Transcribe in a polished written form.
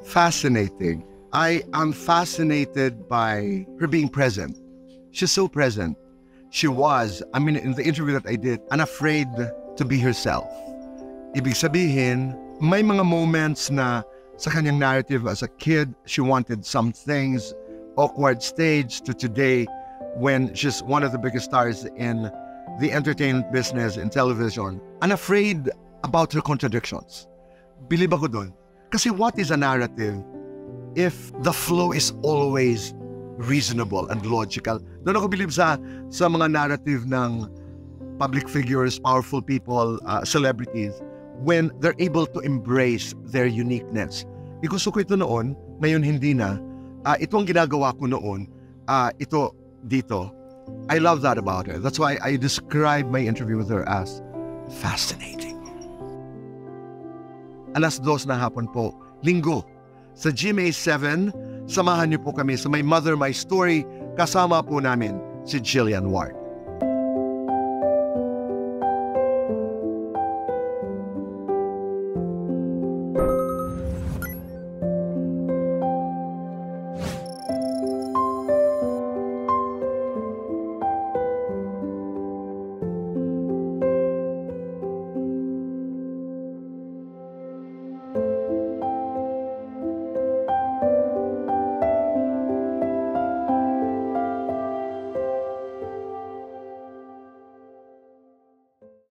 Fascinating. I am fascinated by her being present. She's so present. She was, in the interview that I did, unafraid to be herself. Ibig sabihin, may mga moments na sa kanyang narrative as a kid, she wanted some things, awkward stage to today when she's one of the biggest stars in the entertainment business in television. Unafraid about her contradictions. Believe ako dun. Kasi what is a narrative if the flow is always reasonable and logical? Doon ako believe sa mga narrative ng public figures, powerful people, celebrities, when they're able to embrace their uniqueness. Gusto ko ito noon, ngayon hindi na. Ito ang ginagawa ko noon, ito dito. I love that about her. That's why I describe my interview with her as fascinating. 2:00 na hapon po, Linggo, sa GMA 7, samahan niyo po kami sa My Mother, My Story. Kasama po namin si Jillian Ward.